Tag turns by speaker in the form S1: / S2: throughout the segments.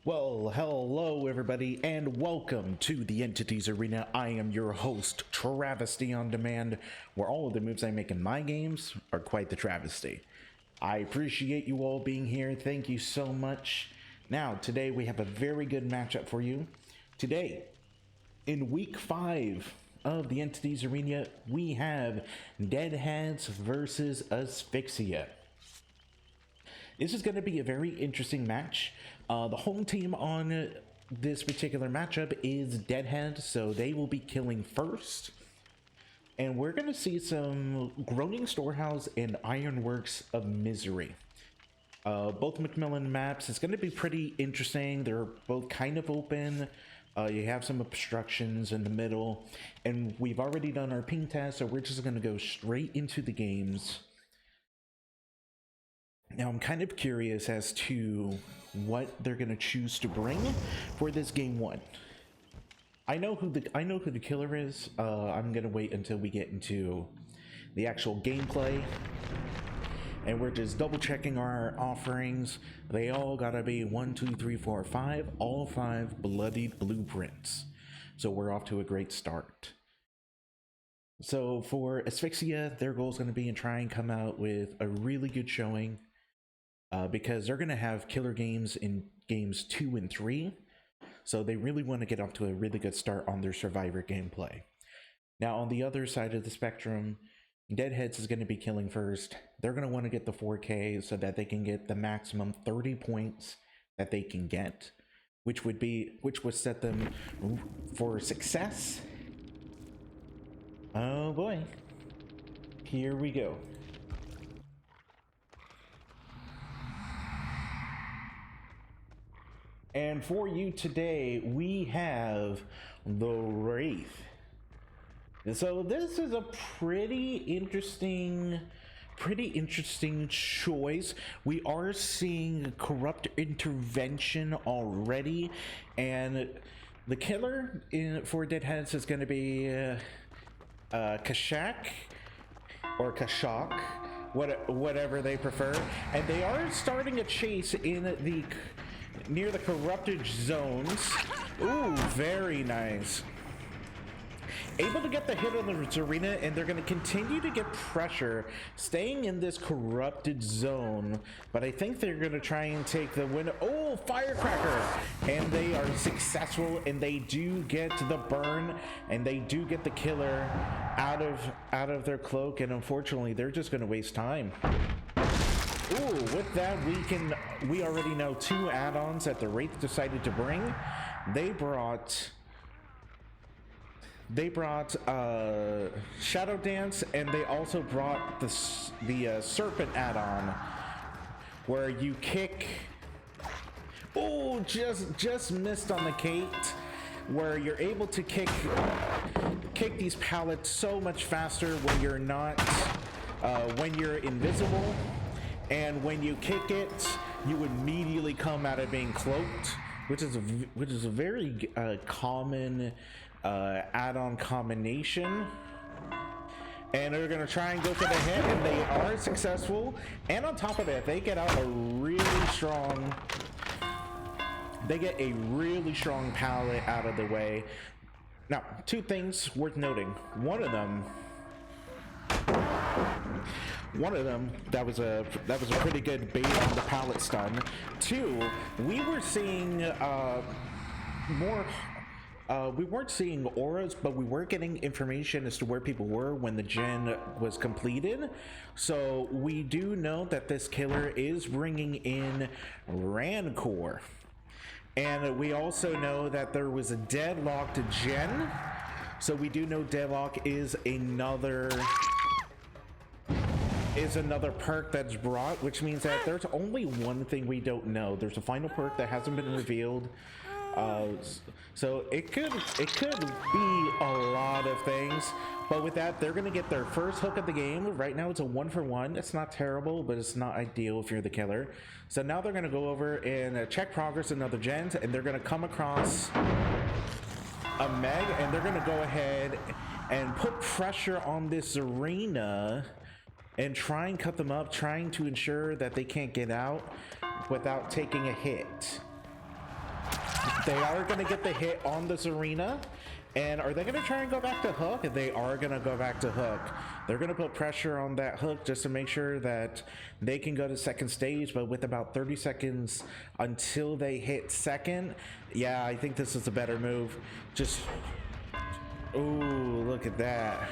S1: Well, hello everybody, and welcome to the Entities Arena. I am your host, Travesty on Demand, where all of the moves I make in my games are quite the travesty. I appreciate you all being here. Thank you so much. Now, today we have a very good matchup for you. Today, in week 5 of the Entities Arena, we have Deadheads versus Asphyxia. This is going to be a very interesting match. The home team on this particular matchup is Deadhead, so they will be killing first. And we're going to see some Groaning Storehouse and Ironworks of Misery. Both Macmillan maps, it's going to be pretty interesting. They're both kind of open. You have some obstructions in the middle. And we've already done our ping test, so we're just going to go straight into the games. Now, I'm kind of curious as to what they're going to choose to bring for this game 1. I know who the killer is. I'm going to wait until we get into the actual gameplay. And we're just double checking our offerings. They all got to be 1, 2, 3, 4, 5. All 5 bloodied blueprints. So we're off to a great start. So for Asphyxia, their goal is going to be to try and come out with a really good showing. Because they're going to have killer games in games 2 and 3, so they really want to get off to a really good start on their Survivor gameplay. Now, on the other side of the spectrum, Deadheads is going to be killing first. They're going to want to get the 4K so that they can get the maximum 30 points that they can get, which would set them for success. Oh boy, here we go. And for you today, we have the Wraith. So this is a pretty interesting choice. We are seeing corrupt intervention already, and the killer for Deadheads is going to be Kashak or Kashak, whatever they prefer, and they are starting a chase in the near the corrupted zones. Ooh, very nice. Able to get the hit on the arena, and they're going to continue to get pressure staying in this corrupted zone, but I think they're going to try and take the win. Oh, firecracker, and they are successful, and they do get the burn, and they do get the killer out of their cloak, and unfortunately they're just going to waste time. Ooh, with that, we already know 2 add-ons that the Wraith decided to bring. They brought Shadow Dance, and they also brought the Serpent add-on, where you kick. Oh, just missed on the Kate, where you're able to kick these pallets so much faster when you're not when you're invisible. And when you kick it, you immediately come out of being cloaked, which is a very common add-on combination. And they're gonna try and go for the hit, and they are successful. And on top of that, they get out a really strong. They get a really strong pallet out of the way. Now, 2 things worth noting. One of them, that was a pretty good bait on the pallet stun. 2, we were seeing more. We weren't seeing auras, but we were getting information as to where people were when the gen was completed. So we do know that this killer is bringing in Rancor, and we also know that there was a deadlocked gen. So we do know deadlock is another perk that's brought, which means that there's only one thing we don't know. There's a final perk that hasn't been revealed, so it could be a lot of things. But with that, they're gonna get their first hook of the game. Right now it's a 1-for-1. It's not terrible, but it's not ideal if you're the killer. So now they're gonna go over and check progress in other gens, and they're gonna come across a Meg, and they're gonna go ahead and put pressure on this arena and try and cut them up, trying to ensure that they can't get out without taking a hit. They are going to get the hit on the Zarina. And are they going to try and go back to hook? They are going to go back to hook. They're going to put pressure on that hook just to make sure that they can go to second stage. But with about 30 seconds until they hit second, yeah, I think this is a better move. Just, ooh, look at that.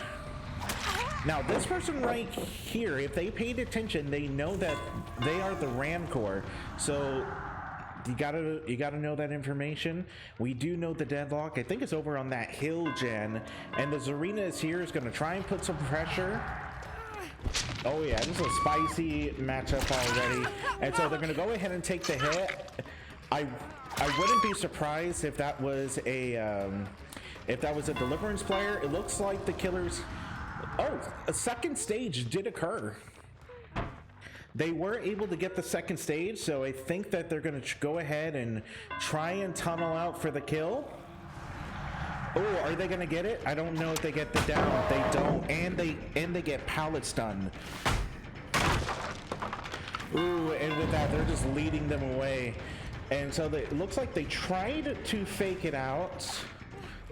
S1: Now, this person right here, if they paid attention, they know that they are the Ram Corps. So you gotta know that information. We do know the deadlock. I think it's over on that hill gen, and the Zarina is here, is gonna try and put some pressure. Oh yeah, this is a spicy matchup already, and so they're gonna go ahead and take the hit. I wouldn't be surprised if that was a Deliverance player. It looks like the killers. Oh, a second stage did occur. They were able to get the second stage, so I think that they're going to go ahead and try and tunnel out for the kill. Oh, are they going to get it? I don't know if they get the down. They don't, and they get pallet stun. Ooh, and with that, they're just leading them away. And so it looks like they tried to fake it out.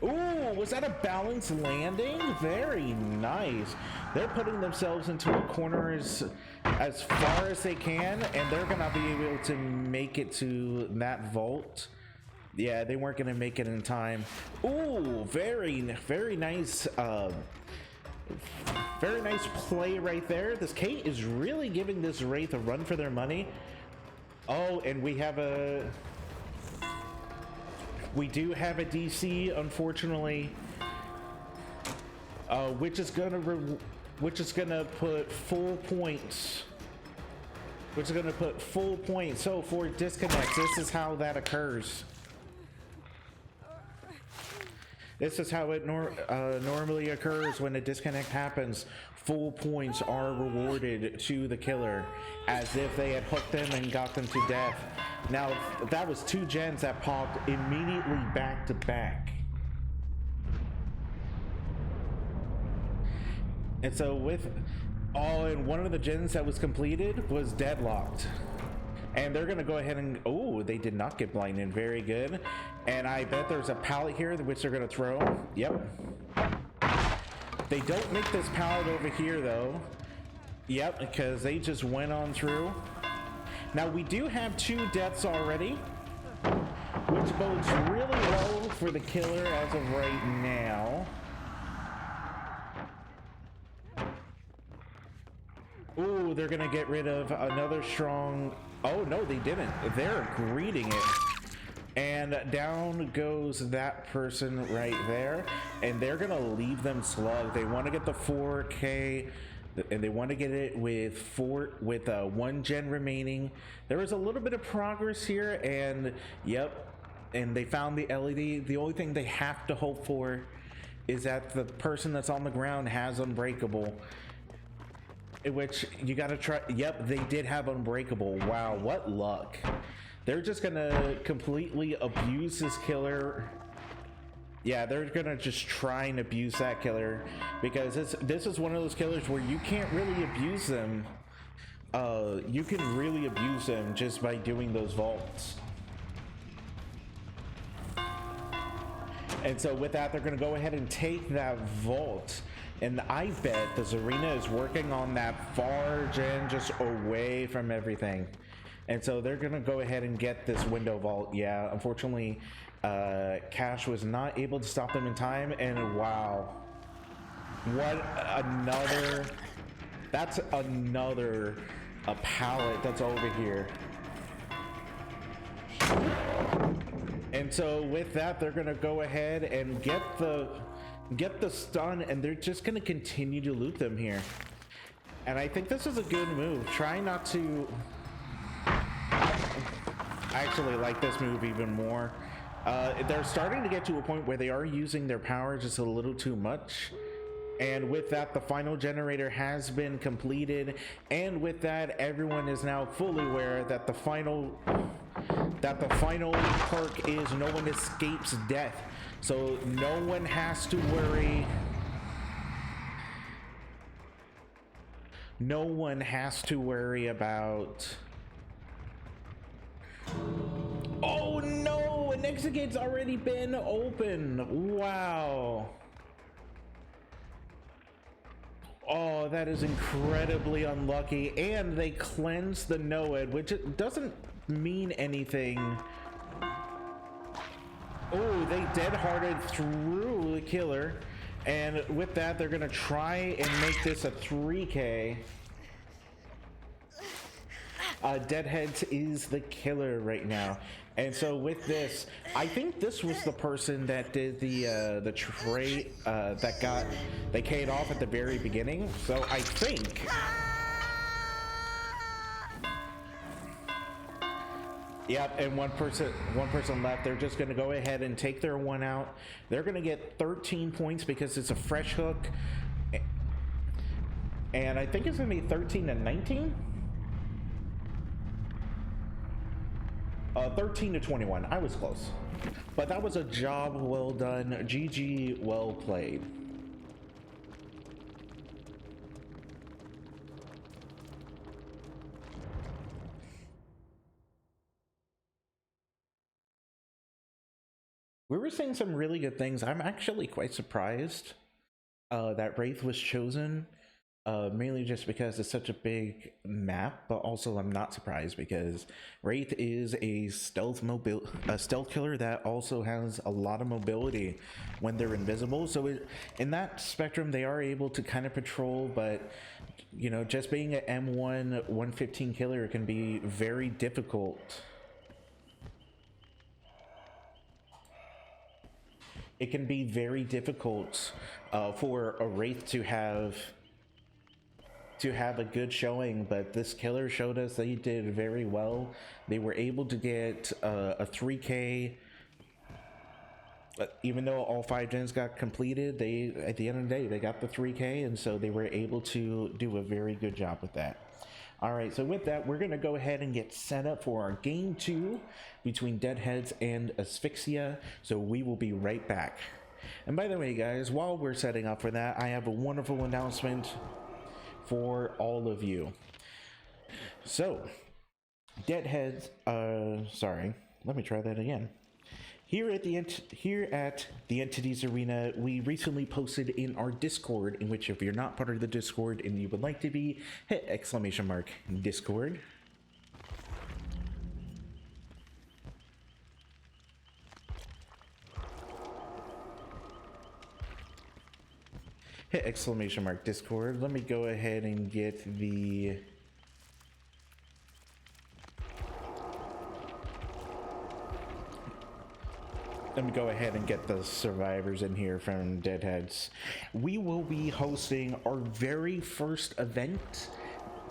S1: Ooh, was that a balanced landing? Very nice. They're putting themselves into a corner as far as they can, and they're gonna be able to make it to that vault. Yeah, they weren't gonna make it in time. Ooh, very nice. Very nice play right there. This Kate is really giving this Wraith a run for their money. Oh, and we do have a DC, unfortunately, which is gonna put full points. So for disconnects, this is how that occurs. This is how it normally occurs when a disconnect happens. Full points are rewarded to the killer, as if they had hooked them and got them to death. Now, that was 2 gens that popped immediately back to back. And so and one of the gens that was completed was deadlocked. And they're gonna go ahead and, oh, they did not get blinded, very good. And I bet there's a pallet here which they're gonna throw. Yep. They don't make this pallet over here though. Yep, because they just went on through. Now we do have 2 deaths already, which bodes really well for the killer as of right now. Ooh, they're gonna get rid of another strong. Oh no, they didn't. They're greeting it. And down goes that person right there, and they're gonna leave them slug. They want to get the 4K, and they want to get it with 1 gen remaining. There was a little bit of progress here, and yep, and they found the LED. The only thing they have to hope for is that the person that's on the ground has Unbreakable, which you gotta try. Yep, they did have Unbreakable. Wow, what luck. They're just gonna completely abuse this killer. Yeah, they're gonna just try and abuse that killer, because this is one of those killers where you can't really abuse them. You can really abuse them just by doing those vaults. And so with that, they're gonna go ahead and take that vault. And I bet the Zarina is working on that far gen just away from everything. And so they're gonna go ahead and get this window vault. Yeah, unfortunately, Cash was not able to stop them in time, and wow. What another, that's another pallet that's over here. And so with that, they're gonna go ahead and get the stun, and they're just gonna continue to loot them here. And I think this is a good move. Try not to, I actually like this move even more. They're starting to get to a point where they are using their power just a little too much. And with that, the final generator has been completed. And with that, everyone is now fully aware that the final perk is no one escapes death. So no one has to worry. No one has to worry about. Oh no, an exit gate's already been open. Wow. Oh, that is incredibly unlucky. And they cleansed the Noed, which it doesn't mean anything. Oh, they dead-hearted through the killer. And with that, they're gonna try and make this a 3K. Deadheads is the killer right now. And so with this, I think this was the person that did the trait that they K'd off at the very beginning. So I think yep, and one person left. They're just gonna go ahead and take their one out. They're gonna get 13 points because it's a fresh hook. And I think it's gonna be 13 to 19. 13 to 21. I was close, but that was a job well done. GG, well played. We were seeing some really good things. I'm actually quite surprised that Wraith was chosen. Mainly just because it's such a big map, but also I'm not surprised because Wraith is a stealth killer that also has a lot of mobility when they're invisible. So in that spectrum, they are able to kind of patrol, but you know, just being an M1 115 killer can be very difficult. It can be very difficult for a Wraith to have a good showing, but this killer showed us they did very well. They were able to get a 3K, even though all 5 gens got completed. They, at the end of the day, they got the 3K, and so they were able to do a very good job with that. All right, so with that, we're gonna go ahead and get set up for our game 2 between Deadheads and Asphyxia. So we will be right back. And by the way, guys, while we're setting up for that, I have a wonderful announcement for all of you. So Deadheads, sorry, let me try that again. Here at the Entities Arena, we recently posted in our Discord, in which if you're not part of the Discord and you would like to be, hit !Discord. Hit !Discord. Let me go ahead and get the survivors in here from Deadheads. We will be hosting our very first event.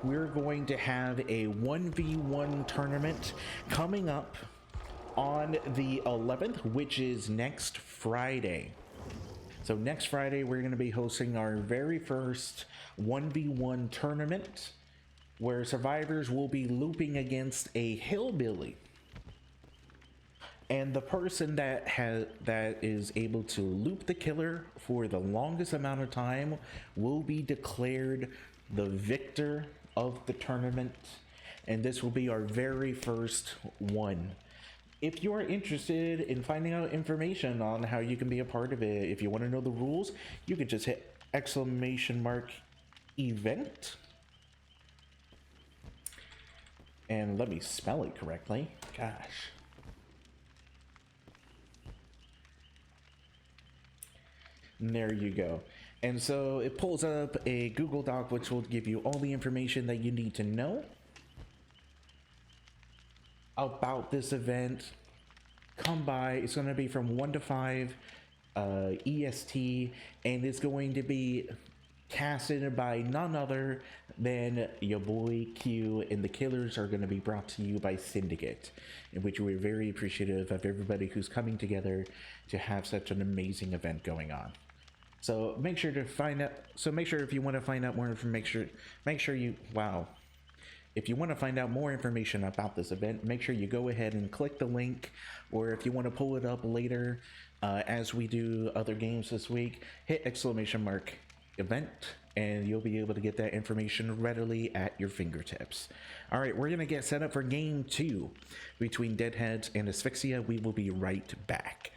S1: We're going to have a 1v1 tournament coming up on the 11th, which is next Friday. So next Friday, we're going to be hosting our very first 1v1 tournament where survivors will be looping against a hillbilly. And the person that is able to loop the killer for the longest amount of time will be declared the victor of the tournament. And this will be our very first one. If you are interested in finding out information on how you can be a part of it, if you want to know the rules, you can just hit !event. And let me spell it correctly. Gosh. And there you go. And so it pulls up a Google Doc, which will give you all the information that you need to know about this event. Come by. It's going to be from 1 to 5 EST, and it's going to be casted by none other than your boy Q, and the killers are going to be brought to you by Syndicate, in which we're very appreciative of everybody who's coming together to have such an amazing event going on. So make sure to find out. So make sure if you want to find out more information, if you want to find out more information about this event, make sure you go ahead and click the link, or if you want to pull it up later as we do other games this week, hit event, and you'll be able to get that information readily at your fingertips. All right, we're going to get set up for game 2 between Deadheads and Asphyxia. We will be right back.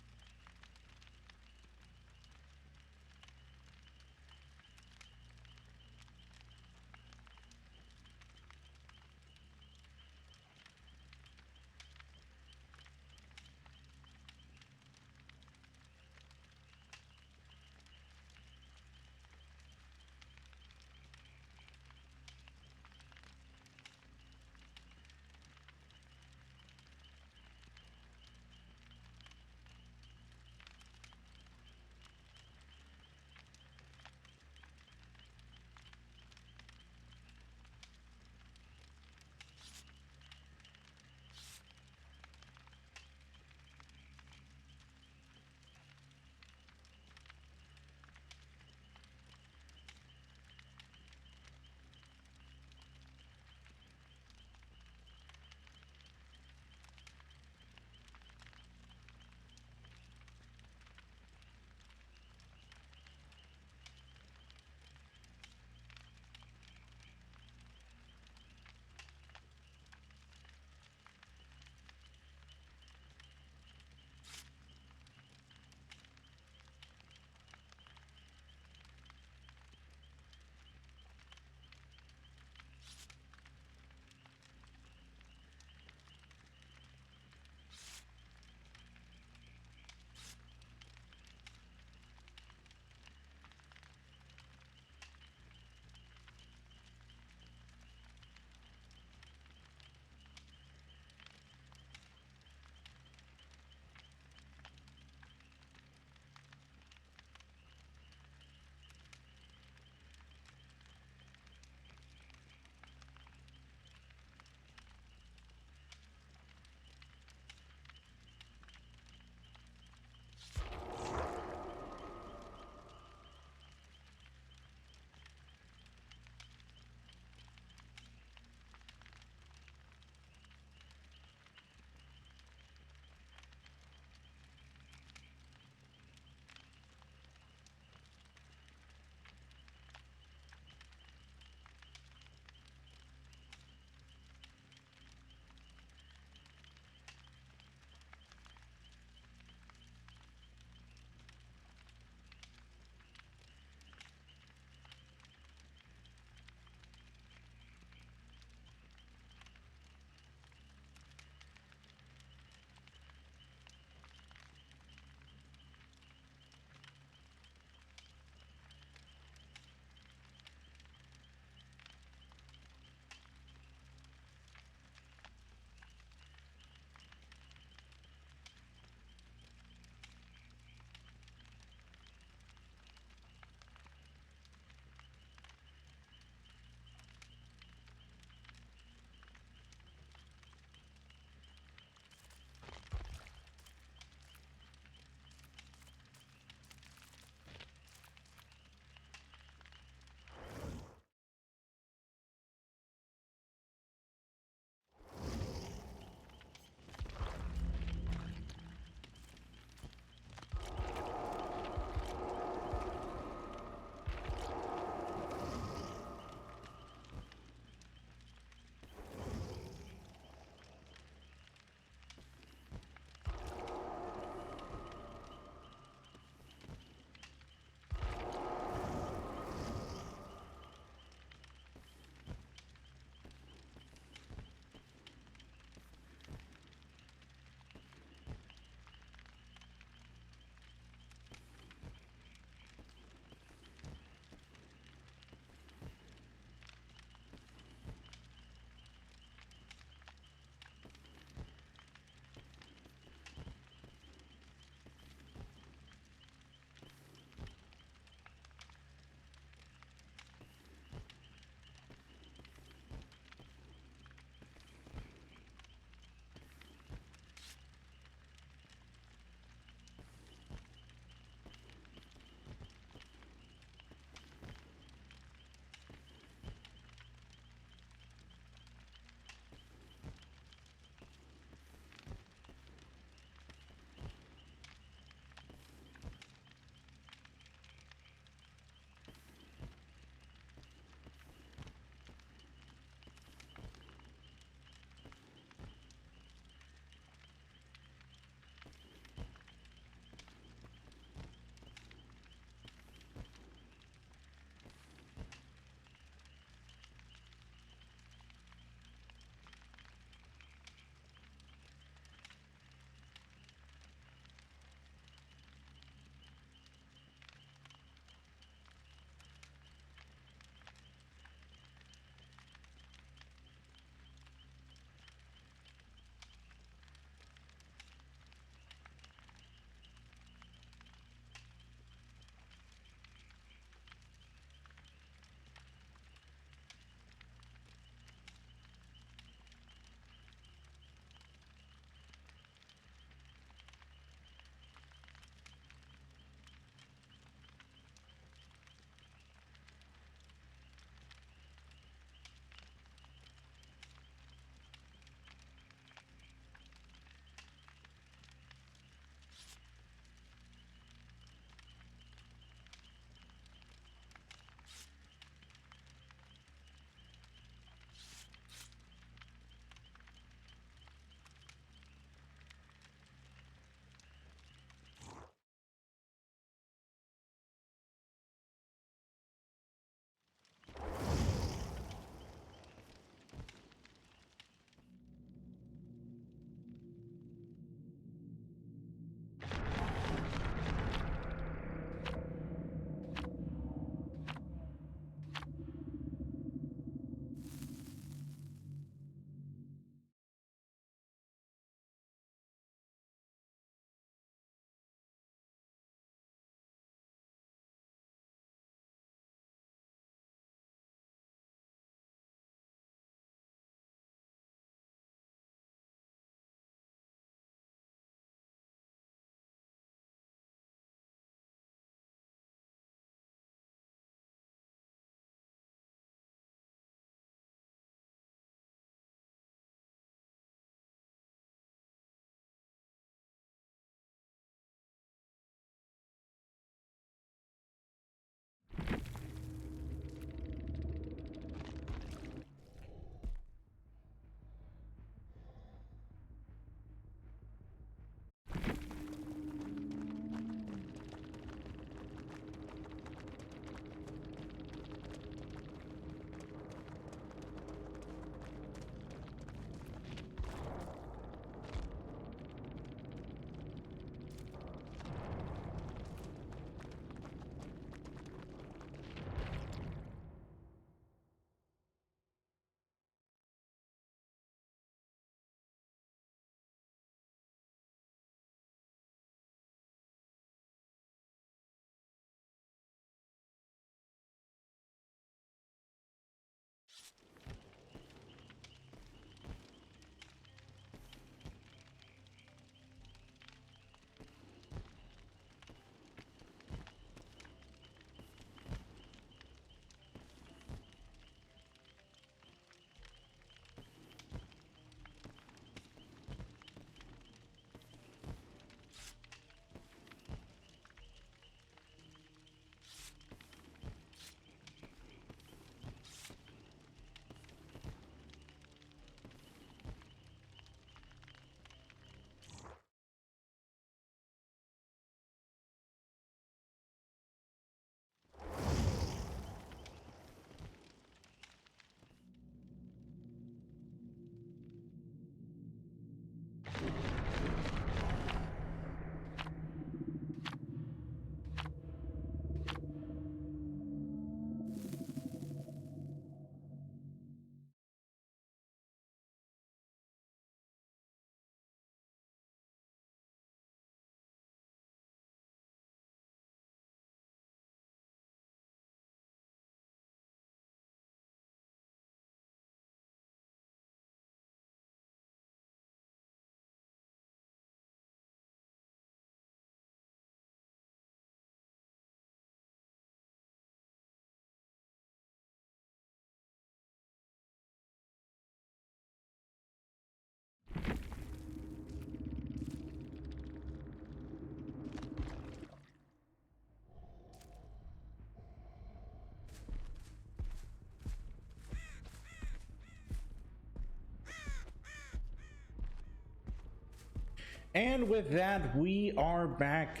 S1: And with that, we are back.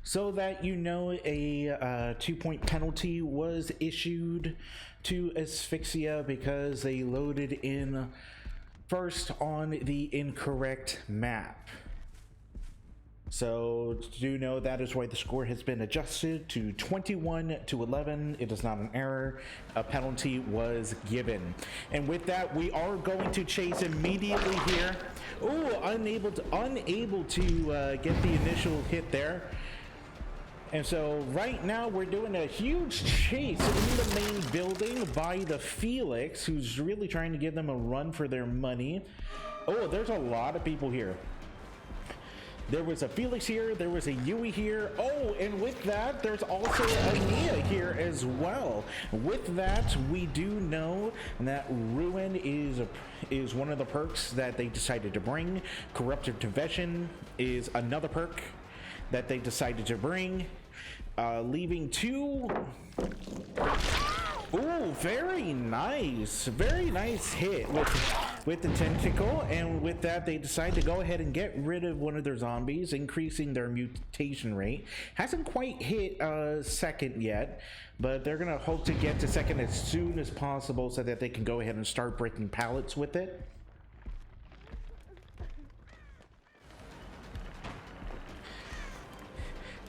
S1: So that you know, a 2-point penalty was issued to Asphyxia because they loaded in first on the incorrect map. So do know that is why the score has been adjusted to 21-11. It is not an error. A penalty was given. And with that, we are going to chase immediately here. Oh, unable to get the initial hit there. And so right now we're doing a huge chase in the main building by the Felix, who's really trying to give them a run for their money. Oh, there's a lot of people here. There was a Felix here, there was a Yui here. Oh, and with that, there's also a Nia here as well. With that, we do know that Ruin is one of the perks that they decided to bring. Corruptive Confession is another perk that they decided to bring, leaving two. Ooh, very nice hit with the tentacle, and with that they decide to go ahead and get rid of one of their zombies, increasing their mutation rate. Hasn't quite hit second yet, but they're gonna hope to get to second as soon as possible so that they can go ahead and start breaking pallets with it.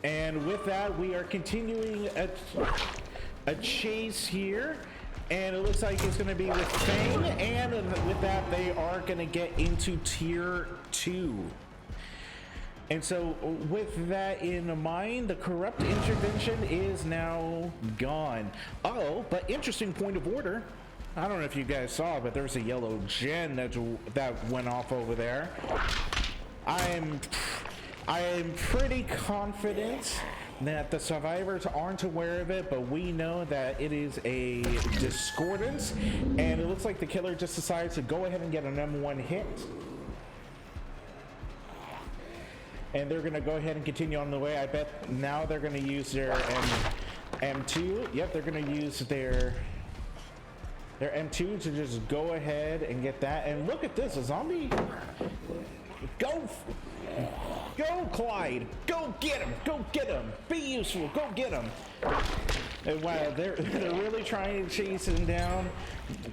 S1: And with that, we are continuing a chase here, and it looks like it's going to be with Fang, and with that, they are going to get into tier 2. And so with that in mind, the corrupt intervention is now gone. Oh, but interesting point of order. I don't know if you guys saw, but there's a yellow gen that went off over there. I am pretty confident that the survivors aren't aware of it, but we know that it is a discordance, and it looks like the killer just decides to go ahead and get an M1 hit. And they're going to go ahead and continue on the way. I bet now they're going to use their M2. Yep, they're going to use their M2 to just go ahead and get that. And look at this, a zombie. Go, Clyde! Go get him! Go get him! Be useful! Go get him! And wow, they're really trying to chase him down.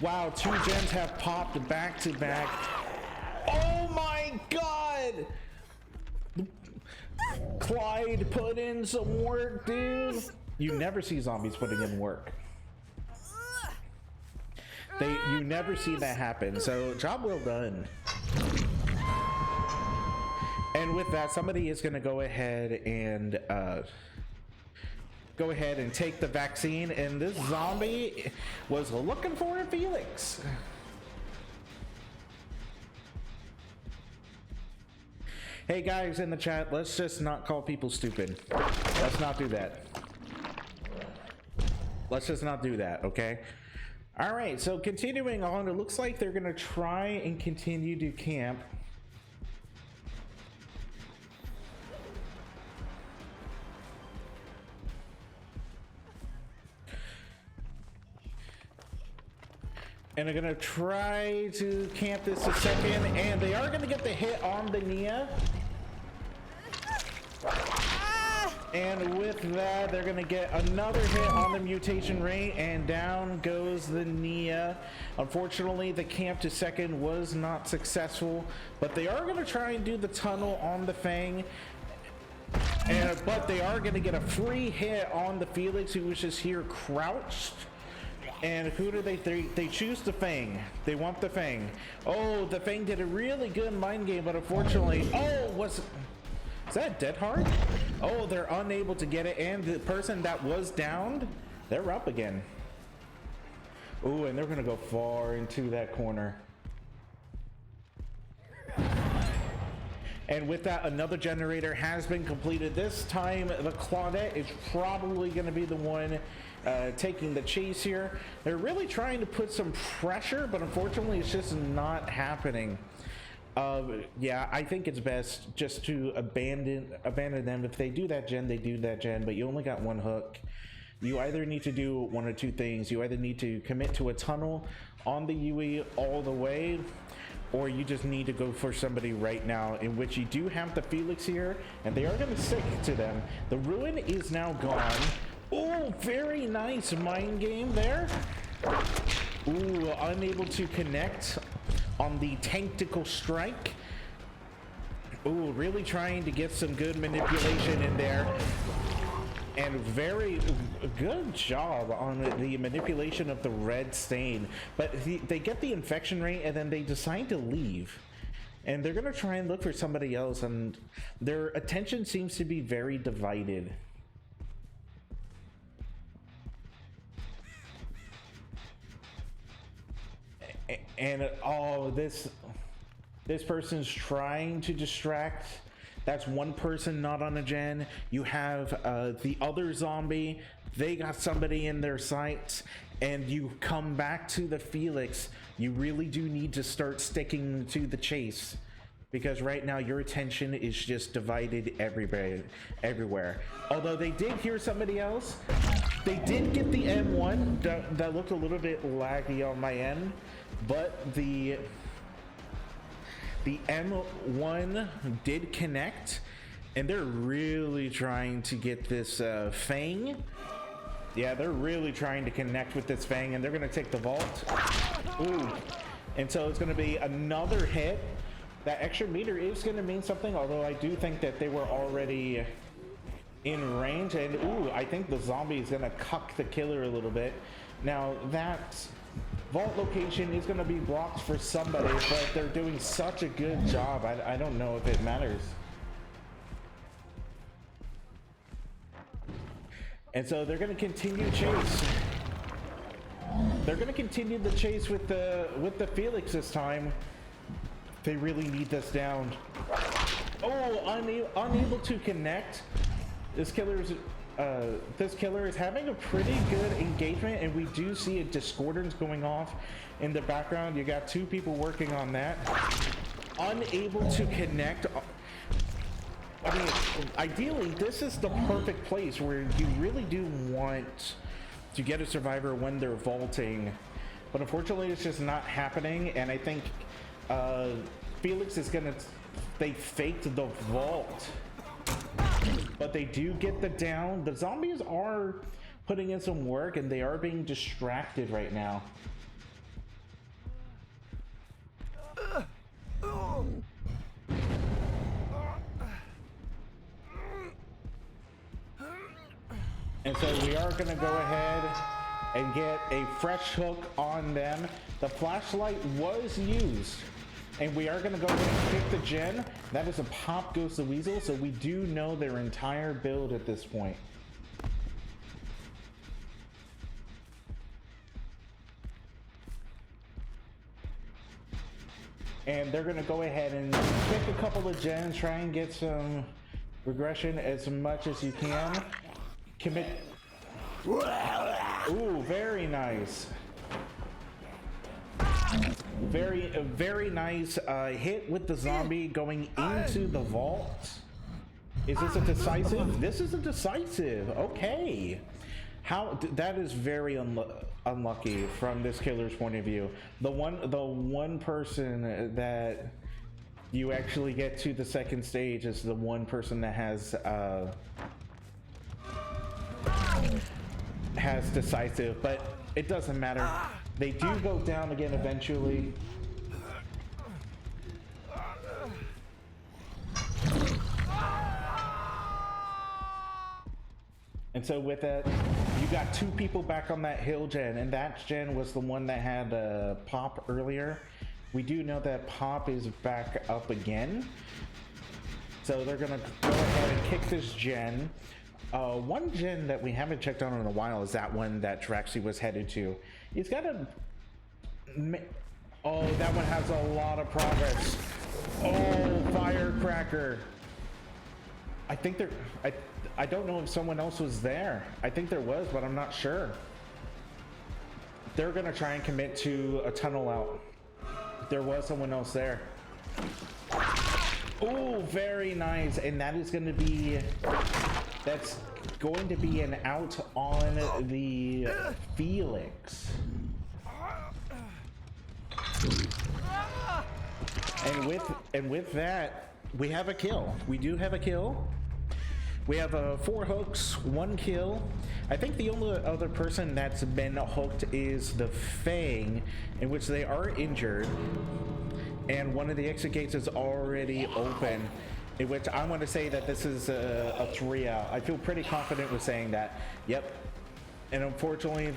S1: Wow, 2 gens have popped back to back. Oh my God! Clyde put in some work, dude. You never see zombies putting in work. You never see that happen. So job well done. And with that, somebody is going to go ahead and take the vaccine, and this zombie was looking for a Felix. Hey guys in the chat, let's just not call people stupid. Let's not do that. Let's just not do that, okay? All right, so continuing on, it looks like they're going to try and continue to camp. And they're gonna try to camp this a second, and they are gonna get the hit on the Nia. And with that, they're gonna get another hit on the mutation rate, and down goes the Nia. Unfortunately, the camp to second was not successful, but they are gonna try and do the tunnel on the Fang. But they are gonna get a free hit on the Felix, who was just here crouched. And who do they choose the Fang. They want the Fang. Oh, the Fang did a really good mind game, but unfortunately, is that Dead Hard? Oh, they're unable to get it, and the person that was downed, they're up again. Oh, and they're gonna go far into that corner. And with that, another generator has been completed. This time, the Claudette is probably gonna be the one taking the chase here. They're really trying to put some pressure, but unfortunately it's just not happening. Yeah, I think it's best just to abandon them. If they do that gen, they do that gen, but you only got one hook. You either need to do one or two things. You either need to commit to a tunnel on the UE all the way, or you just need to go for somebody right now, in which you do have the Felix here, and they are going to stick to them. The Ruin is now gone. Oh, very nice mind game there. Ooh, unable to connect on the tactical strike. Ooh, really trying to get some good manipulation in there. And very good job on the manipulation of the red stain. But they get the infection rate and then they decide to leave. And they're going to try and look for somebody else. And their attention seems to be very divided. And oh, this person's trying to distract. That's one person not on a gen. You have the other zombie. They got somebody in their sights, and you come back to the Felix. You really do need to start sticking to the chase, because right now your attention is just divided everywhere. Although they did hear somebody else. They did get the M1. That looked a little bit laggy on my end, but the M1 did connect, and they're really trying to get this Fang. Yeah, they're really trying to connect with this Fang, and they're going to take the vault. Ooh. And so it's going to be another hit. That extra meter is going to mean something, although I do think that they were already in range. And ooh, I think the zombie is going to cuck the killer a little bit. Now, that vault location is going to be blocked for somebody, but they're doing such a good job. I don't know if it matters. And so they're going to continue chase. They're going to continue the chase with the Felix this time. They really need this down. Oh, unable to connect. This killer is having a pretty good engagement, and we do see a discordance going off in the background. You got two people working on that. Unable to connect. I mean, ideally, this is the perfect place where you really do want to get a survivor when they're vaulting. But unfortunately, it's just not happening, and I think Felix is gonna... They faked the vault. But they do get the down. The zombies are putting in some work, and they are being distracted right now. And so we are going to go ahead and get a fresh hook on them. The flashlight was used. And we are going to go ahead and pick the gen. That is a pop goes the weasel, so we do know their entire build at this point. And they're going to go ahead and pick a couple of gens, try and get some regression as much as you can. Commit. Ooh, very nice. Very nice hit with the zombie going into the vault. Is this a decisive? This is a decisive. Okay. How that is very unlucky from this killer's point of view. The one person that you actually get to the second stage is the one person that has decisive, but it doesn't matter. They do go down again eventually. And so with that, you got two people back on that hill gen, and that gen was the one that had Pop earlier. We do know that Pop is back up again. So they're gonna go ahead and kick this gen. One gen that we haven't checked on in a while is that one that Traxy was headed to. He's got a... Oh, that one has a lot of progress. Oh, firecracker. I think there... I don't know if someone else was there. I think there was, but I'm not sure. They're going to try and commit to a tunnel out. There was someone else there. Oh, very nice. And that is going to be... That's going to be an out on the Felix. And with that, we have a kill. We do have a kill. We have 4 hooks, 1 kill. I think the only other person that's been hooked is the Fang, in which they are injured, and one of the exit gates is already open, in which I want to say that this is a 3 out. I feel pretty confident with saying that. Yep. And unfortunately,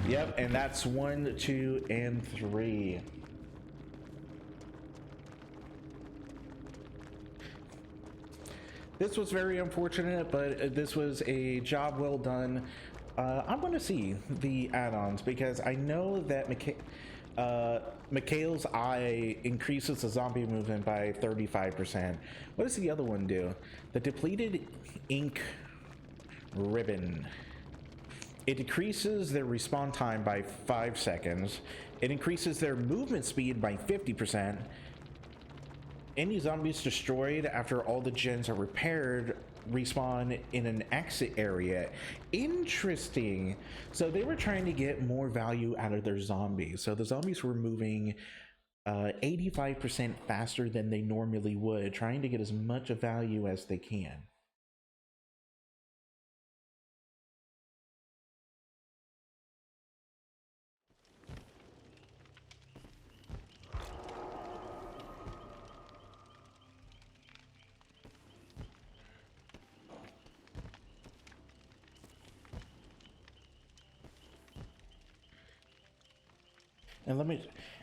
S1: yep, and that's 1, 2, and 3. This was very unfortunate, but this was a job well done. I want to see the add-ons because I know that Mikhail's eye increases the zombie movement by 35%. What does the other one do? The depleted ink ribbon. It decreases their respawn time by 5 seconds. It increases their movement speed by 50%. Any zombies destroyed after all the gens are repaired respawn in an exit area. Interesting. So they were trying to get more value out of their zombies. So the zombies were moving 85% faster than they normally would, trying to get as much value as they can.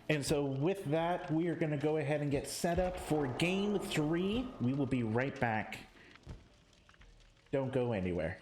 S1: And so with that, we are going to go ahead and get set up for game 3. We will be right back. Don't go anywhere.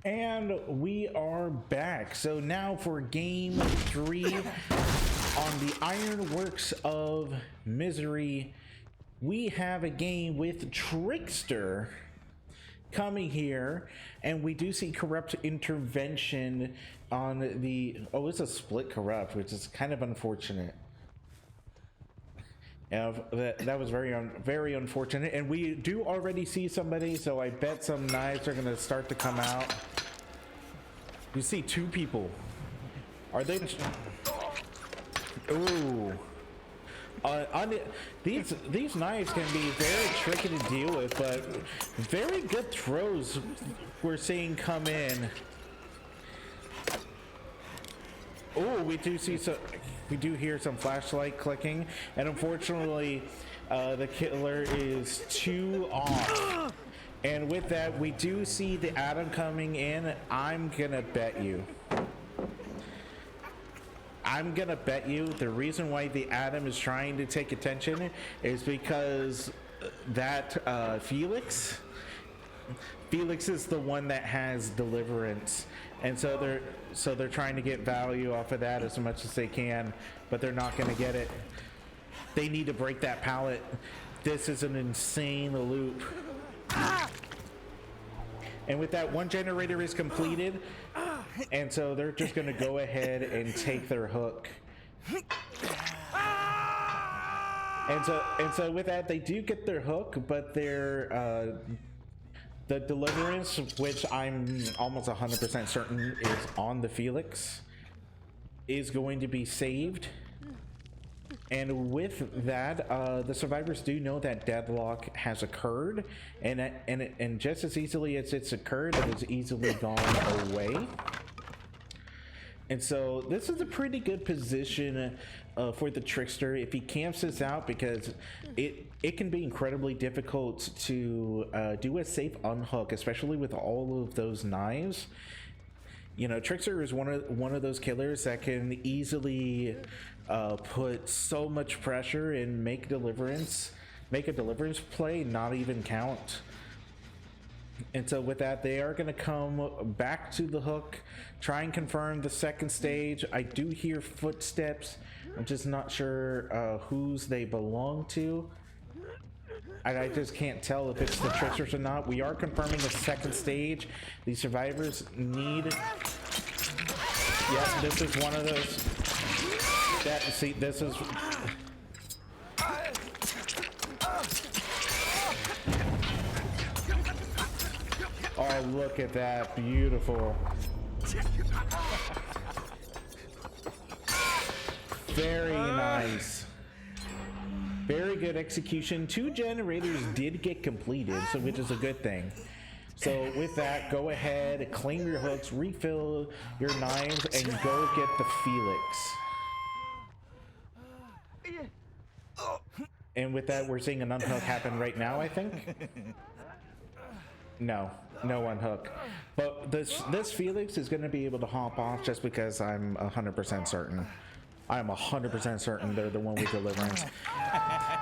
S1: And we are back. So now for game 3 on the Ironworks of Misery, we have a game with Trickster coming here, and we do see corrupt intervention on the... Oh, it's a split corrupt, which is kind of unfortunate. That was very unfortunate, and we do already see somebody, so I bet some knives are gonna start to come out. You see 2 people. Are they? Ooh. These knives can be very tricky to deal with, but very good throws we're seeing come in. Oh, we do see some. We do hear some flashlight clicking, and unfortunately, the killer is 2 off. And with that, we do see the Atom coming in. I'm gonna bet you the reason why the Atom is trying to take attention is because that Felix is the one that has deliverance, and so they're trying to get value off of that as much as they can, but they're not going to get it. They need to break that pallet. This is an insane loop. And with that, 1 generator is completed, and so they're just going to go ahead and take their hook. And so with that, they do get their hook, but their the deliverance, which I'm almost 100% certain is on the Felix, is going to be saved. And with that, the survivors do know that deadlock has occurred, and just as easily as it's occurred, it has easily gone away. And so this is a pretty good position for the Trickster if he camps this out, because it can be incredibly difficult to do a safe unhook, especially with all of those knives. You know, Trickster is one of those killers that can easily put so much pressure and make a deliverance play not even count. And so with that, they are going to come back to the hook, try and confirm the second stage. I do hear footsteps. I'm just not sure whose they belong to. I just can't tell if it's the Tricksters or not. We are confirming the second stage. The survivors need... Yep, this is one of those... See, this is... Oh, look at that. Beautiful. Very nice. Very good execution. 2 generators did get completed, so which is a good thing. So with that, go ahead, claim your hooks, refill your knives, and go get the Felix. And with that, we're seeing an unhook happen right now, I think. No unhook. But this Felix is going to be able to hop off just because I'm 100% certain. I'm 100% certain they're the one with deliverance.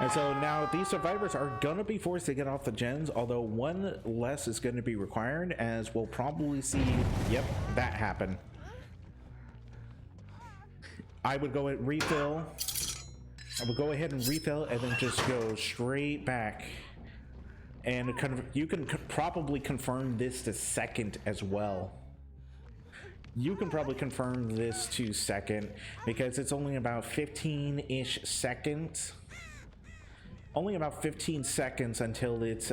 S1: And so now these survivors are going to be forced to get off the gens, although 1 less is going to be required, as we'll probably see, yep, that happen. I would go and refill. I would go ahead and refill and then just go straight back. And you can probably confirm this to second as well. You can probably confirm this to second because it's only about 15-ish seconds. Only about 15 seconds until it's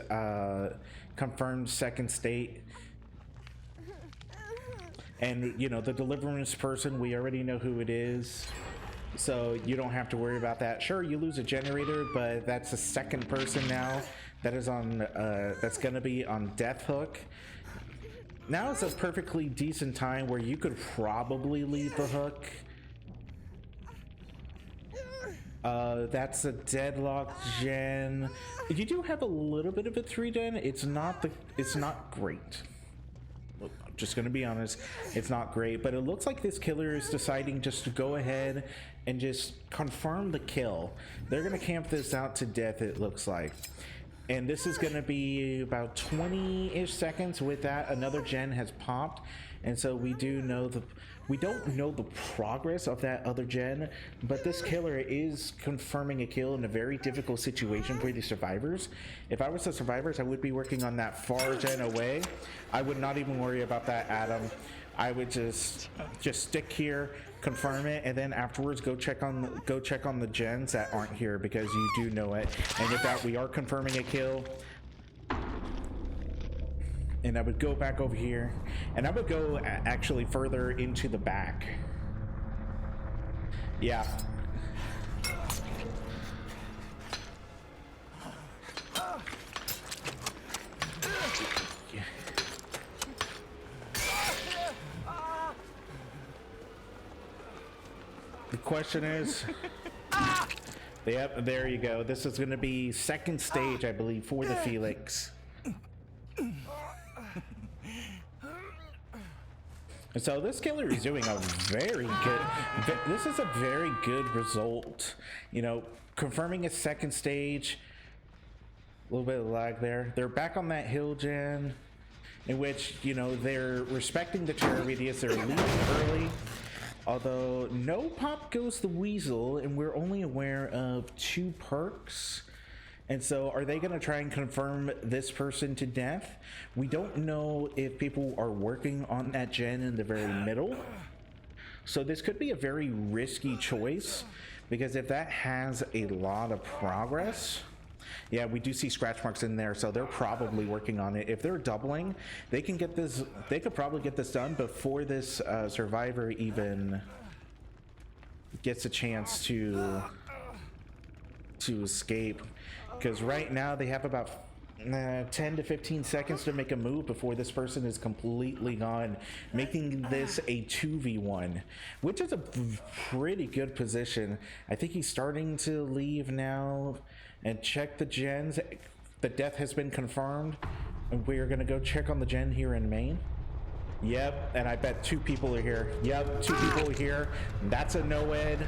S1: confirmed second state. And, you know, the deliverance person, we already know who it is. So you don't have to worry about that. Sure, you lose a generator, but that's the second person now that is on, that's gonna be on death hook. Now is a perfectly decent time where you could probably leave the hook. That's a deadlock gen. You do have a little bit of a 3-gen. It's not great. Just gonna be honest, it's not great, but it looks like this killer is deciding just to go ahead and just confirm the kill. They're gonna camp this out to death, it looks like. And this is going to be about 20-ish seconds. With that, another gen has popped, and so we don't know the progress of that other gen, but this killer is confirming a kill in a very difficult situation for the survivors. If I was the survivors, I would be working on that far gen away. I would not even worry about that Adam. I would just stick here, confirm it, and then afterwards go check on the gens that aren't here, because you do know it. And with that, we are confirming a kill. And I would go back over here, and I would go actually further into the back. Yeah. The question is, yep, there you go. This is going to be second stage, I believe, for the Felix. And so this killer is doing a very good, this is a very good result. You know, confirming a second stage, a little bit of lag there. They're back on that hill gen, in which, you know, they're respecting the terror radius. They're leaving early. Although no pop goes the weasel, and we're only aware of 2 perks. And so are they going to try and confirm this person to death? We don't know if people are working on that gen in the very middle. So this could be a very risky choice, because if that has a lot of progress, yeah, we do see scratch marks in there, so they're probably working on it. If they're doubling, they can get this, they could probably get this done before this survivor even gets a chance to escape. Because right now they have about 10 to 15 seconds to make a move before this person is completely gone, making this a 2v1, which is a pretty good position. I think he's starting to leave now and check the gens. The death has been confirmed, and we are going to go check on the gen here in Maine. Yep, and I bet 2 people are here. Yep, 2 people are here. That's a no-ed.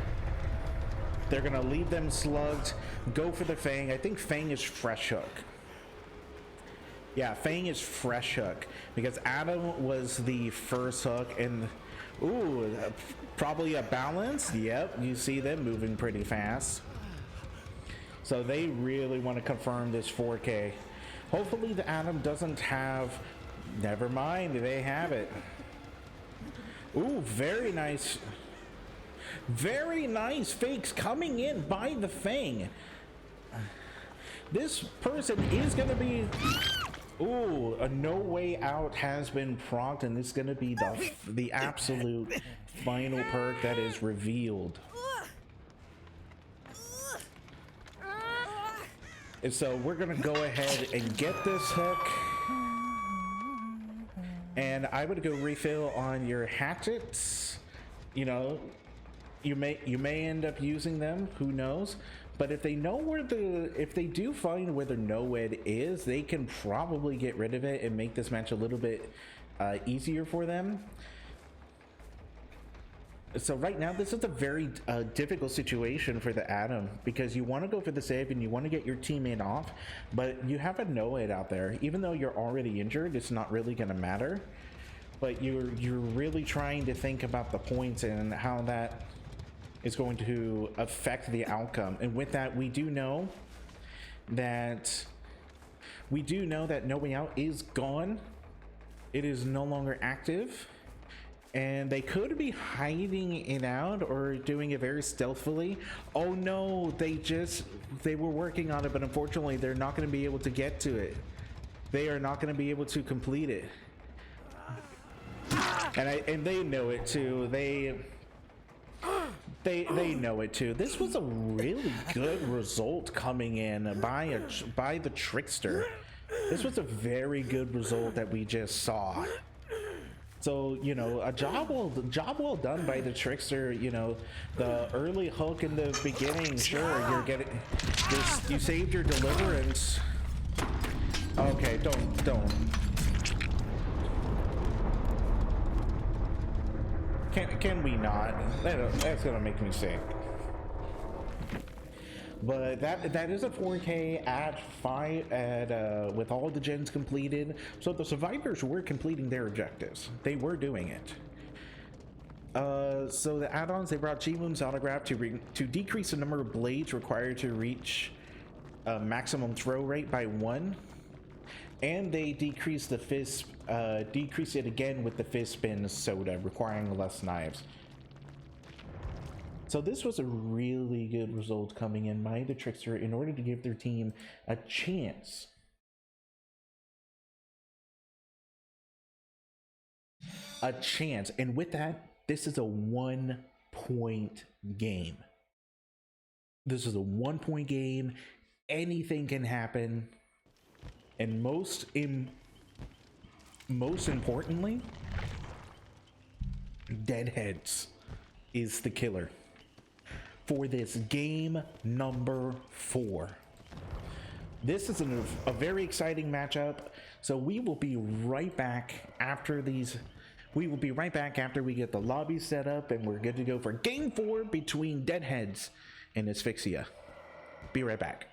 S1: They're gonna leave them slugged, go for the Fang. I think Fang is fresh hook. Yeah, Fang is fresh hook, because Adam was the first hook, and ooh, probably a balance. Yep, you see them moving pretty fast. So they really want to confirm this 4K. Hopefully the Adam doesn't have, never mind, they have it. Ooh, very nice. Very nice fakes coming in by the Fang. This person is going to be... Ooh, a no way out has been procced, and this is going to be the absolute final perk that is revealed. And so we're going to go ahead and get this hook. And I would go refill on your hatchets. You know, you may end up using them, who knows, but if they know where if they do find where the no-ed is, they can probably get rid of it and make this match a little bit easier for them. So right now this is a very difficult situation for the Adam, because you want to go for the save and you want to get your teammate off, but you have a no-ed out there. Even though you're already injured, it's not really going to matter, but you're really trying to think about the points and how that is going to affect the outcome. And with that, we do know that No Way Out is gone. It is no longer active, and they could be hiding it out or doing it very stealthily. Oh no, they were working on it, but unfortunately they're not going to be able to get to it. They are not going to be able to complete it, and they know it too. They know it too. This was a really good result coming in by the Trickster. This was a very good result that we just saw. So, you know, a job well done by the Trickster. You know, the early hook in the beginning, sure, you saved your deliverance. Okay, don't. Can we not? That's gonna make me sick. But that is a 4K at five at with all the gens completed. So the survivors were completing their objectives. They were doing it. So the add-ons, they brought G-Moon's autograph to decrease the number of blades required to reach maximum throw rate by 1, and they decreased the fist, decrease it again with the fist spin soda, requiring less knives. So this was a really good result coming in by the Trickster in order to give their team a chance. And with that, this is a 1-point game. This is a 1-point game. Anything can happen. And most importantly, Deadheads is the killer for this game number 4. This is a very exciting matchup. So we will be right back after these. We will be right back after we get the lobby set up and we're good to go for game 4 between Deadheads and Asphyxia. Be right back.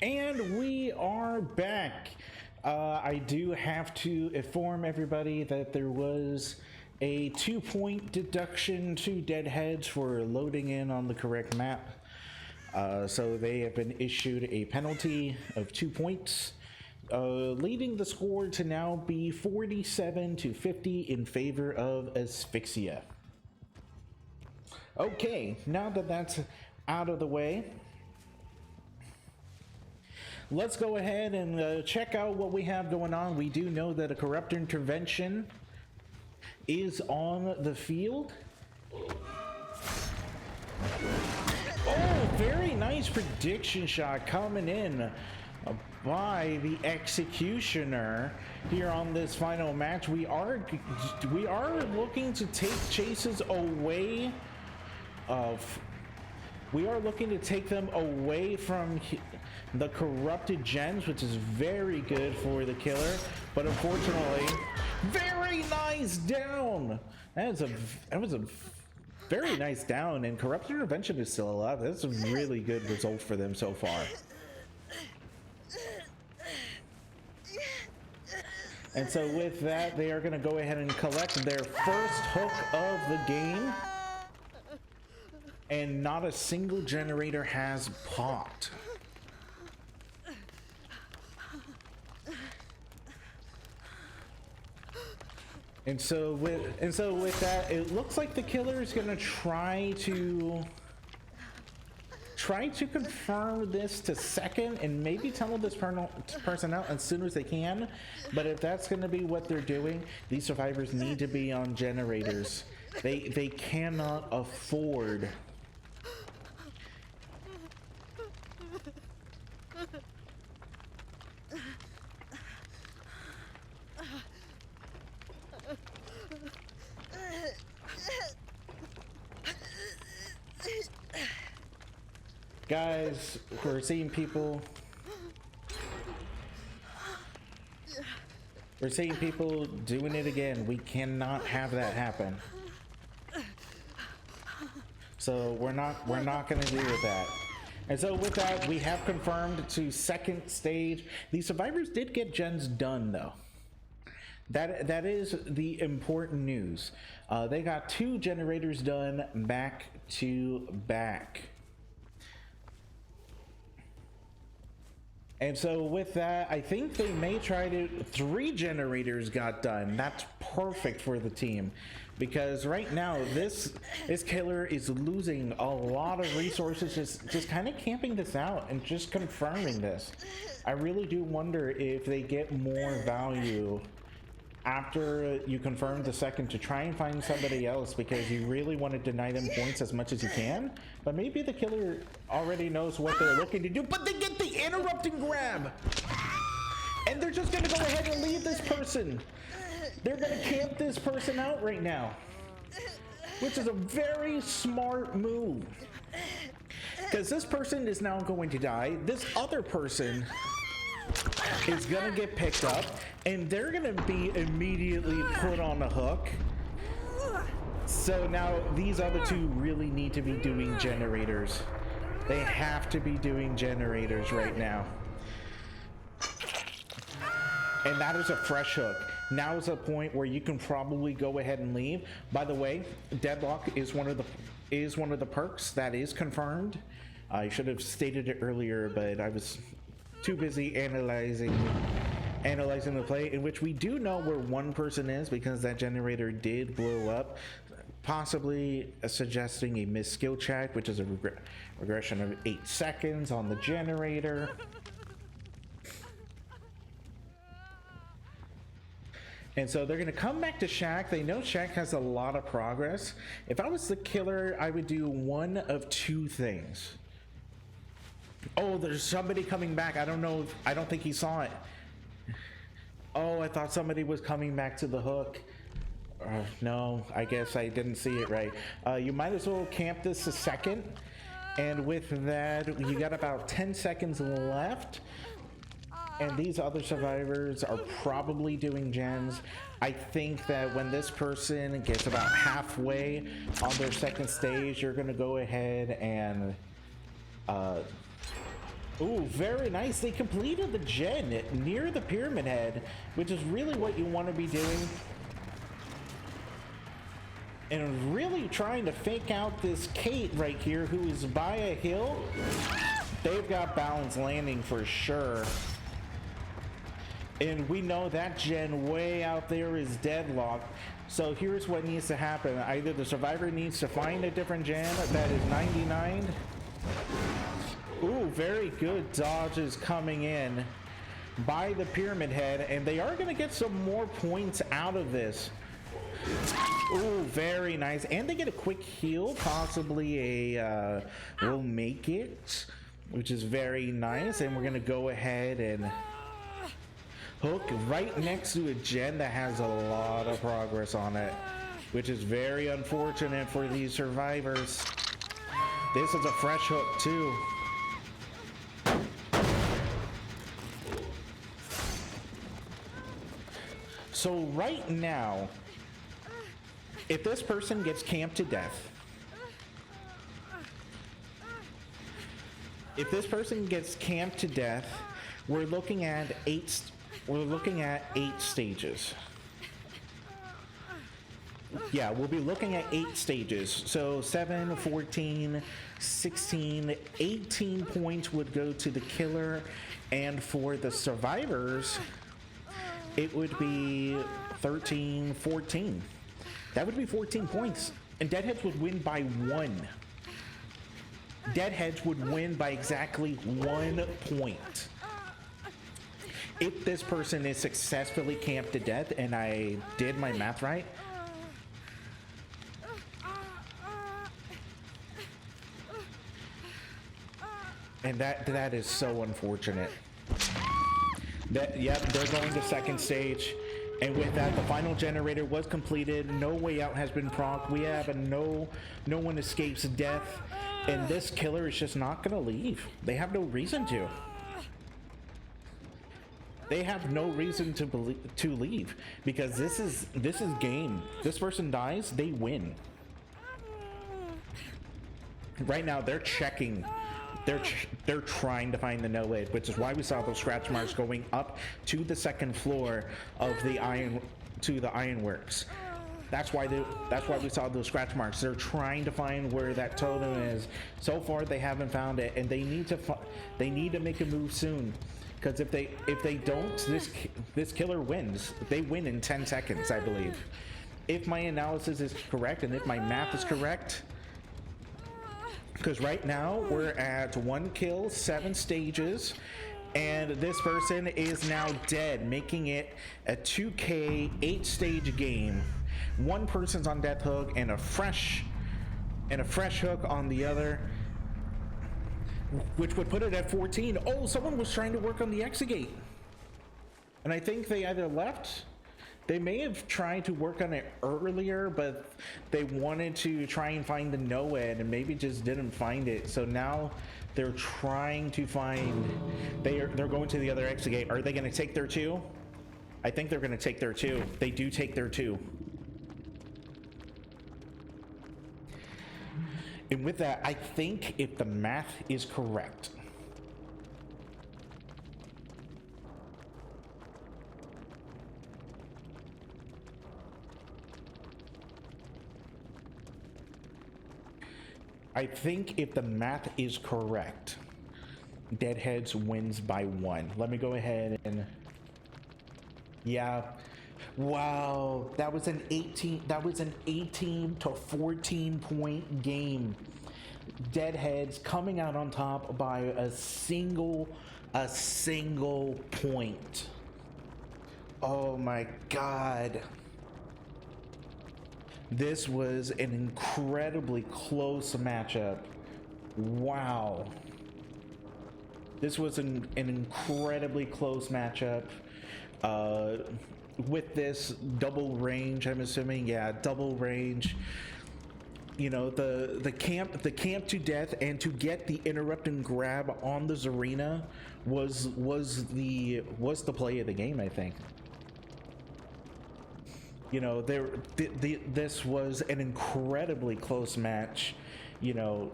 S1: And we are back. I do have to inform everybody that there was a 2-point deduction to Deadheads for loading in on the correct map. So they have been issued a penalty of 2 points, leading the score to now be 47-50 in favor of Asphyxia. Okay, now that that's out of the way, let's go ahead and check out what we have going on. We do know that a corrupt intervention is on the field. Oh, very nice prediction shot coming in by the Executioner here on this final match. We are looking to take chases away of. We are looking to take them away from the corrupted gems, which is very good for the killer, but unfortunately, very nice down. That was a very nice down, and corrupted intervention is still alive. That's a really good result for them so far. And so with that, they are going to go ahead and collect their first hook of the game. And not a single generator has popped. And so with that, it looks like the killer is gonna try to confirm this to second and maybe tunnel this person out as soon as they can. But if that's gonna be what they're doing, these survivors need to be on generators. They cannot afford guys, we're seeing people doing it again. We cannot have that happen. So we're not going to deal with that. And so with that, we have confirmed to second stage. The survivors did get gens done though. That is the important news. They got 2 generators done back to back. And so with that, I think they may try to 3 generators got done. That's perfect for the team, because right now this killer is losing a lot of resources just kind of camping this out and just confirming this. I really do wonder if they get more value after you confirm the second to try and find somebody else, because you really want to deny them points as much as you can. But maybe the killer already knows what they're looking to do, but they get the interrupting grab and they're just gonna go ahead and leave this person. They're gonna camp this person out right now, which is a very smart move, because this person is now going to die. This other person is gonna get picked up and they're gonna be immediately put on the hook. So now these other 2 really need to be doing generators. They have to be doing generators right now. And that is a fresh hook. Now is a point where you can probably go ahead and leave. By the way, deadlock is one of the perks that is confirmed. I should have stated it earlier, but I was too busy analyzing the play, in which we do know where one person is because that generator did blow up, possibly suggesting a missed skill check, which is a regression of 8 seconds on the generator. And so they're going to come back to Shaq. They know Shaq has a lot of progress. If I was the killer, I would do one of 2 things. Oh, there's somebody coming back. I don't think he saw it. Oh, I thought somebody was coming back to the hook. No, I guess I didn't see it right. You might as well camp this a second. And with that, you got about 10 seconds left. And these other survivors are probably doing gens. I think that when this person gets about halfway on their second stage, you're going to go ahead and Ooh, very nice. They completed the gen near the pyramid head, which is really what you want to be doing. And really trying to fake out this Kate right here, who is by a hill. They've got balance landing for sure. And we know that gen way out there is deadlocked. So here's what needs to happen. Either the survivor needs to find a different gen that is 99. Ooh, very good dodges coming in by the pyramid head. And they are going to get some more points out of this. Ooh, very nice. And they get a quick heal, possibly a will make it, which is very nice. And we're gonna go ahead and hook right next to a gen that has a lot of progress on it, which is very unfortunate for these survivors. This is a fresh hook too. So right now, if this person gets camped to death, we're looking at eight stages. Yeah, we'll be looking at 8 stages. So 7, 14, 16, 18 points would go to the killer, and for the survivors, it would be 13, 14. That would be 14 points. And Deadheads would win by 1. Deadheads would win by exactly 1 point. If this person is successfully camped to death, and I did my math right, and that is so unfortunate. Yep, they're going to second stage. And with that, the final generator was completed. No way out has been procced. We have a no one escapes death. And this killer is just not going to leave. They have no reason to. They have no reason to leave, because this is game. This person dies, they win. Right now, they're checking. They're trying to find the no-lid, which is why we saw those scratch marks going up to the second floor of the ironworks. That's why we saw those scratch marks. They're trying to find where that totem is. So far, they haven't found it, and they need to make a move soon. Because if they don't, this killer wins. They win in 10 seconds, I believe. If my analysis is correct, and if my math is correct. Because right now, we're at 1 kill, 7 stages, and this person is now dead, making it a 2K 8-stage game. One person's on death hook, and a fresh hook on the other, which would put it at 14. Oh, someone was trying to work on the exegate, and I think they either left. They may have tried to work on it earlier, but they wanted to try and find the no-ed and maybe just didn't find it. So now they're trying to find, they're going to the other exit gate. Are they going to take their 2? I think they're going to take their 2. They do take their 2. And with that, I think if the math is correct, Deadheads wins by 1. Let me go ahead and, yeah. Wow, that was an 18 to 14 point game. Deadheads coming out on top by a single point. Oh my god. This was an incredibly close matchup. Wow. This was an incredibly close matchup. With this double range, I'm assuming, yeah, double range. You know, the camp to death and to get the interrupt and grab on the Zarina was the play of the game, I think. You know, this was an incredibly close match. You know,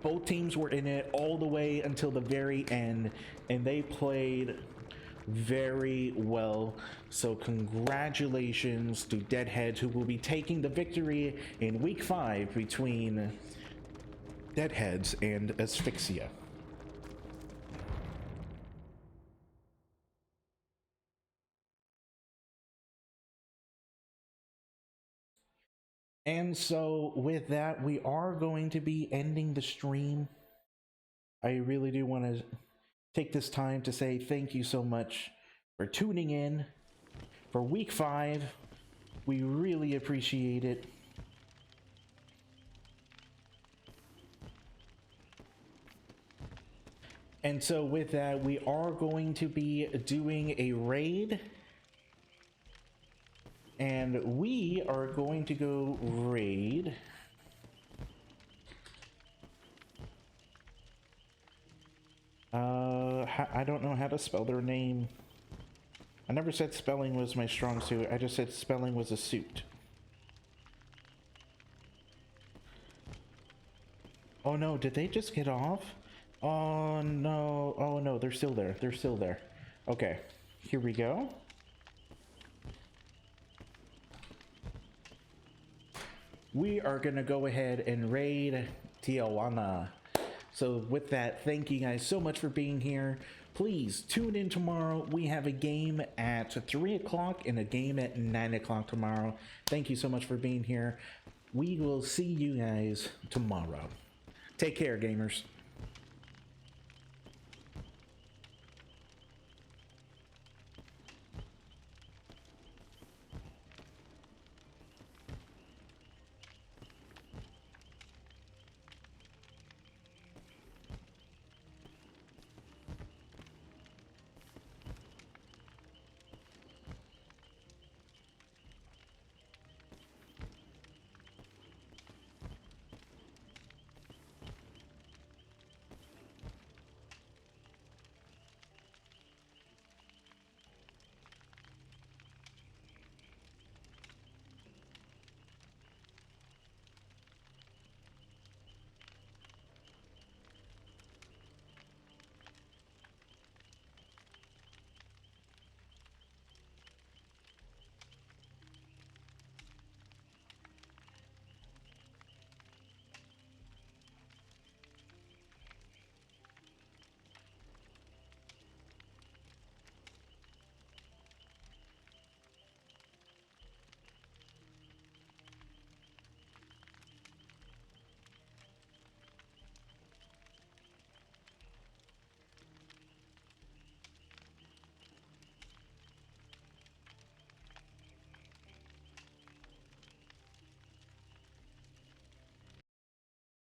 S1: Both teams were in it all the way until the very end, and they played very well. So congratulations to Deadheads, who will be taking the victory in week 5 between Deadheads and Asphyxia. And so with that, we are going to be ending the stream. I really do want to take this time to say thank you so much for tuning in for week 5. We really appreciate it. And so with that, we are going to be doing a raid. And we are going to go raid I don't know how to spell their name. I never said spelling was my strong suit. I just said spelling was a suit. Oh no, did they just get off? Oh no. Oh no, they're still there. They're still there. Okay, here we go. We are gonna go ahead and raid Tijuana. So with that, thank you guys so much for being here. Please tune in tomorrow. We have a game at 3 o'clock and a game at 9 o'clock tomorrow. Thank you so much for being here. We will see you guys tomorrow. Take care, gamers.